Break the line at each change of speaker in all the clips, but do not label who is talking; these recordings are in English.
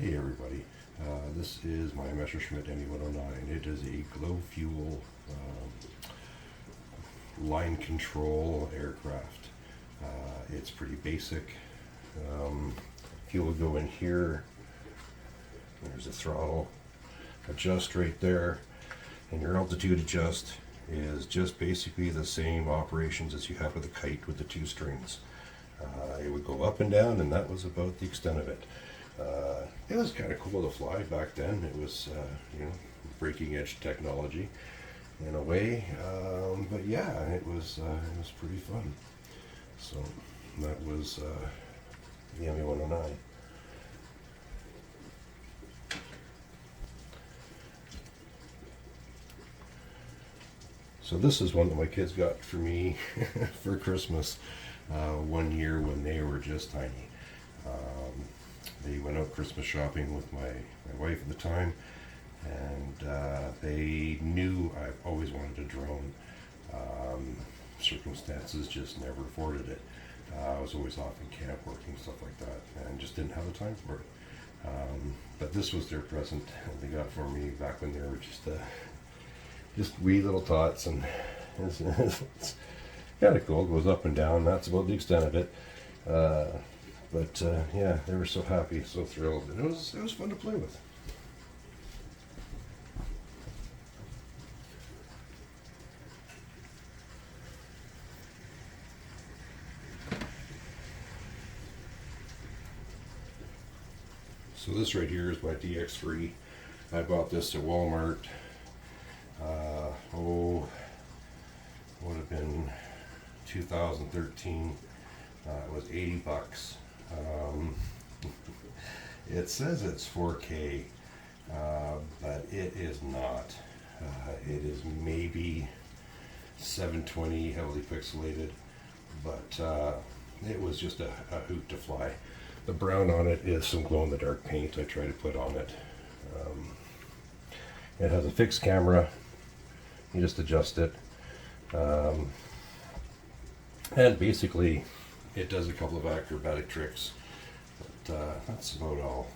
Hey everybody, this is my Messerschmitt ME-109. It is a glow fuel line control aircraft. It's pretty basic. Fuel will go in here. There's the throttle adjust right there, and your altitude adjust is just basically the same operations as you have with a kite with the two strings. It would go up and down, and that was about the extent of it. It was kind of cool to fly back then. It was, breaking edge technology in a way. But yeah, it was pretty fun. So that was the ME-109. So this is one that my kids got for me for Christmas one year when they were just tiny. They went out Christmas shopping with my wife at the time, and they knew I've always wanted a drone. Circumstances just never afforded it. I was always off in camp working, stuff like that, and just didn't have the time for it. But this was their present they got for me back when they were just wee little tots, and it's kind of cool. It goes up and down. That's about the extent of it. But yeah, they were so happy, so thrilled, and it was fun to play with. So this right here is my DX3. I bought this at Walmart. Would have been 2013. It was $80. It says it's 4K, but it is not. It is maybe 720 heavily pixelated, but it was just a hoot to fly. The brown on it is some glow-in-the-dark paint I try to put on it. It has a fixed camera. You just adjust it. And basically it does a couple of acrobatic tricks, but that's about all.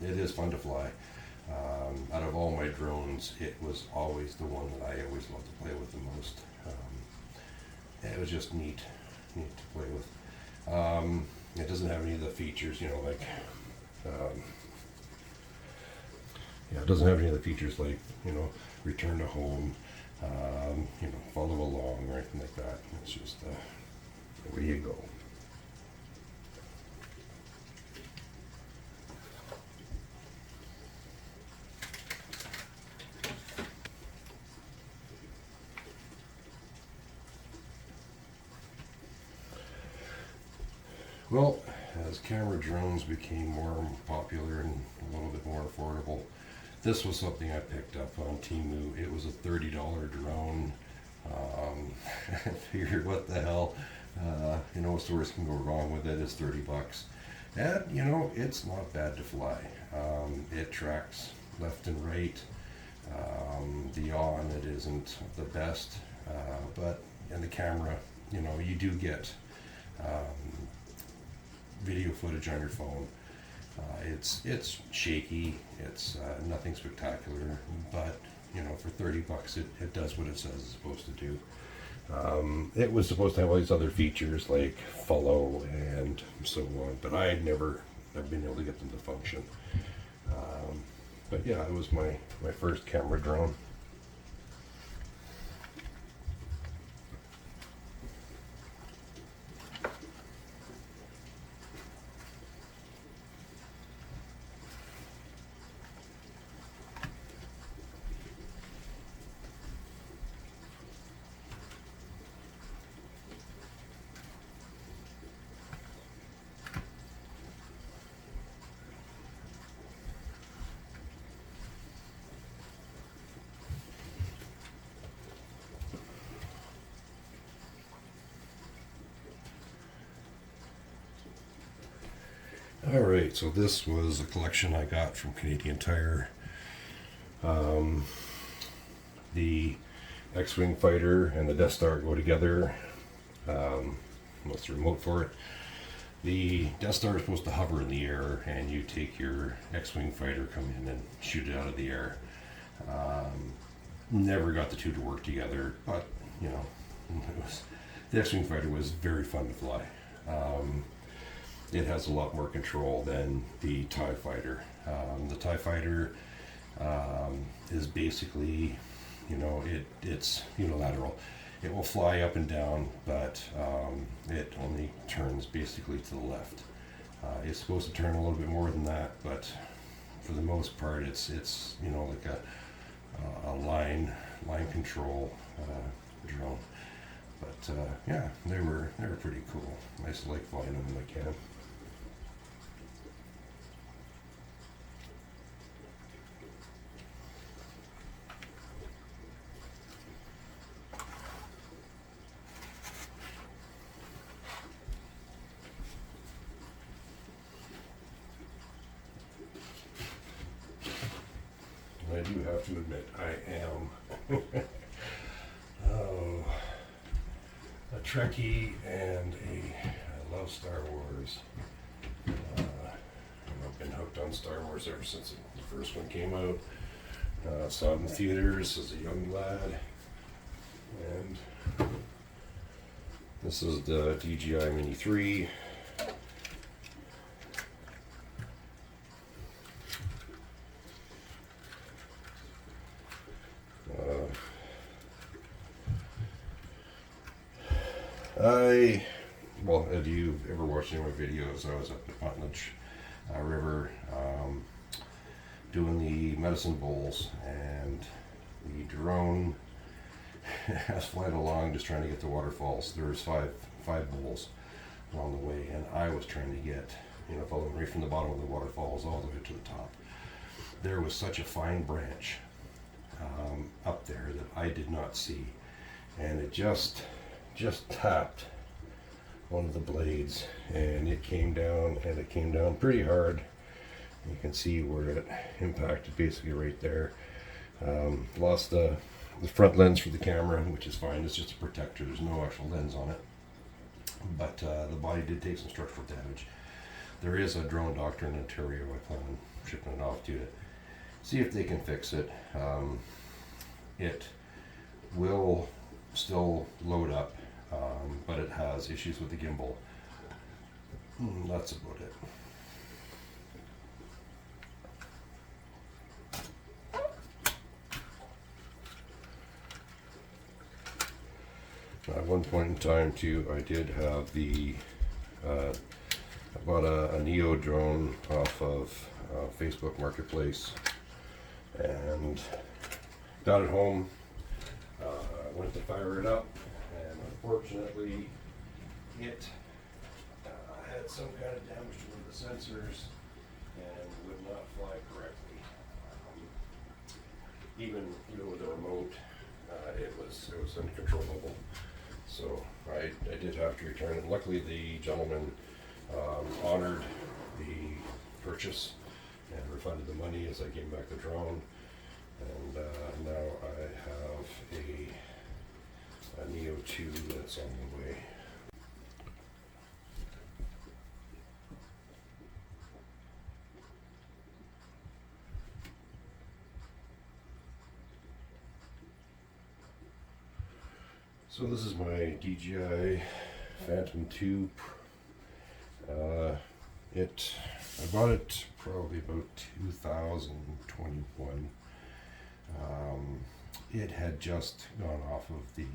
It is fun to fly. Out of all my drones, it was always the one that I always loved to play with the most. It was just neat to play with. It doesn't have any of the features, like it doesn't have any of the features like, return to home, follow along or anything like that. It's just away you go. Well, as camera drones became more popular and a little bit more affordable, this was something I picked up on Temu. It was a $30 drone. I figured, what the hell? What's the worst can go wrong with it? It's $30. And, it's not bad to fly. It tracks left and right. The yaw on it isn't the best, but in the camera, you do get video footage on your phone. It's shaky. It's nothing spectacular, but for $30, it does what it says it's supposed to do. It was supposed to have all these other features like follow and so on, but I had never been able to get them to function. But yeah, it was my first camera drone. Alright, so this was a collection I got from Canadian Tire. The X-Wing fighter and the Death Star go together. That's the remote for it. The Death Star is supposed to hover in the air, and you take your X-wing fighter, come in and shoot it out of the air. Never got the two to work together, but you know, the X-wing fighter was very fun to fly. It has a lot more control than the TIE fighter. The TIE fighter is basically, you know, it's unilateral. It will fly up and down, but it only turns basically to the left. It's supposed to turn a little bit more than that, but for the most part, it's you know, like a line control drone. But yeah, they were pretty cool. I used to like flying them when I can. I do have to admit, I am a Trekkie, and I love Star Wars. I've been hooked on Star Wars ever since the first one came out. Saw it in the theaters as a young lad, and this is the DJI Mini 3. Well, have you ever watched any of my videos? I was at the Potnage River doing the medicine bowls, and the drone was flying along just trying to get to waterfalls. There was five bowls along the way, and I was trying to get, you know, following right from the bottom of the waterfalls all the way to the top. There was such a fine branch up there that I did not see, and it just tapped one of the blades, and it came down, and it came down pretty hard. You can see where it impacted basically right there. Lost the front lens for the camera, which is fine. It's just a protector. There's no actual lens on it, but the body did take some structural damage. There is a drone doctor in Ontario. I plan on shipping it off to see if they can fix it. It will still load up, but it has issues with the gimbal. That's about it. At one point in time too, I did have I bought a Neo drone off of Facebook Marketplace, and got it home, went to fire it up, and unfortunately it had some kind of damage to one of the sensors and would not fly correctly. Even with the remote, it was uncontrollable. So I did have to return it. Luckily, the gentleman honored the purchase and refunded the money as I gave back the drone. And now I have a Neo 2 that's on the way. So this is my DJI Phantom 2. I bought it probably about 2021. It had just gone off of the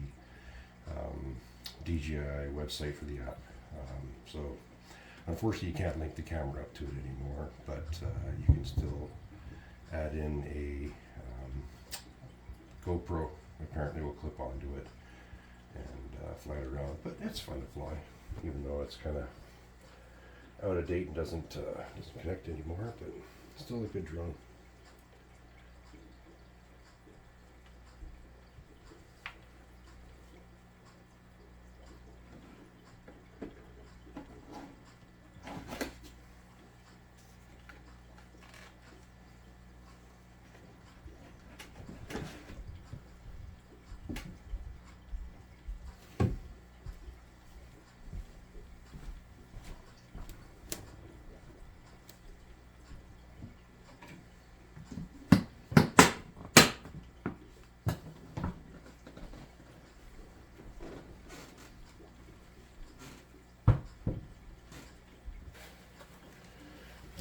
DJI website for the app. So unfortunately you can't link the camera up to it anymore, but you can still add in a GoPro. Apparently will clip onto it and fly it around, but it's fun to fly, even though it's kind of out of date and doesn't connect anymore, but still a good drone.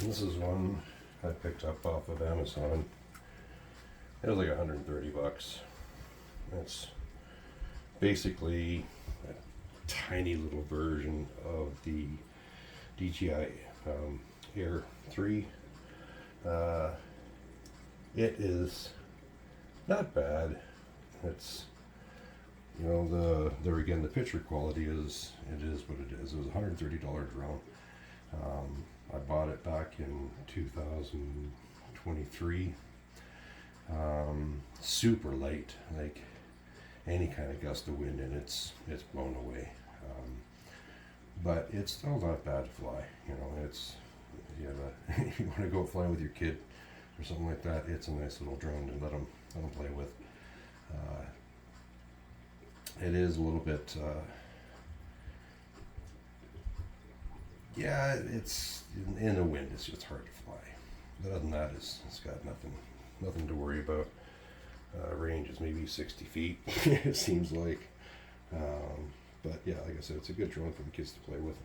This is one I picked up off of Amazon. It was like 130 bucks. It's basically a tiny little version of the DJI Air 3. It is not bad. It's, you know, there again, the picture quality is, it is what it is. It was a $130 drone. I bought it back in 2023. Super light, like any kind of gust of wind, and it's blown away. But it's still not bad to fly. You know, it's, if you want to go flying with your kid or something like that, it's a nice little drone to let them play with. It is a little bit, yeah, it's in the wind. It's just hard to fly. But other than that, it's got nothing to worry about. Range is maybe 60 feet. It seems like, but yeah, like I said, it's a good drone for the kids to play with.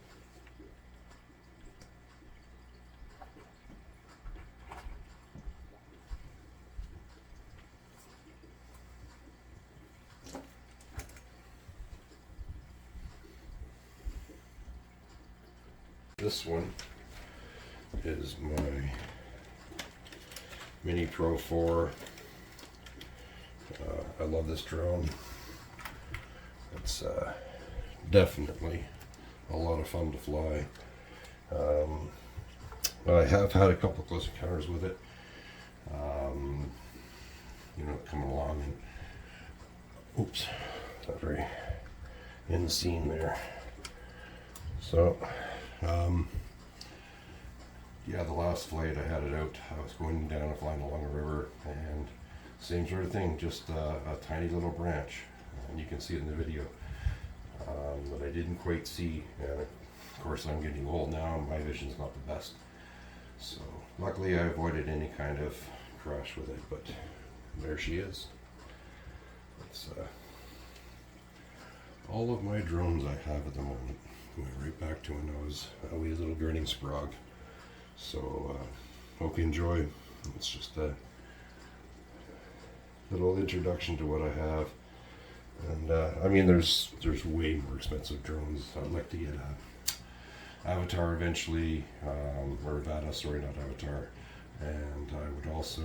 This one is my Mini Pro 4. I love this drone. It's definitely a lot of fun to fly. I have had a couple of close encounters with it. You know, coming along and, oops, not very in the scene there. So, yeah, the last flight I had it out, I was going down and flying along a river, and same sort of thing, just a tiny little branch, and you can see it in the video, that I didn't quite see. And of course, I'm getting old now, and my vision's not the best. So luckily, I avoided any kind of crash with it, but there she is. It's all of my drones I have at the moment. Going right back to when I was a wee little grinning sprog. So hope you enjoy. It's just a little introduction to what I have. And I mean, there's way more expensive drones. I'd like to get a Avatar eventually, or Avata, sorry, not Avatar. And I would also,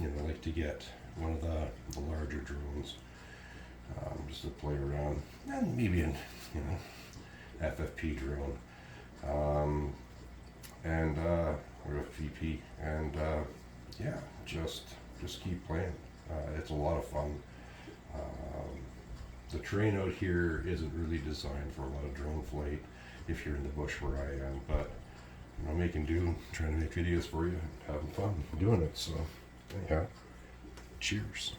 you know, like to get one of the larger drones, just to play around, and maybe an, you know, FFP drone, and or FVP, and yeah, just keep playing. It's a lot of fun. The terrain out here isn't really designed for a lot of drone flight if you're in the bush where I am, but I'm making do, trying to make videos for you, having fun doing it. So, yeah, cheers.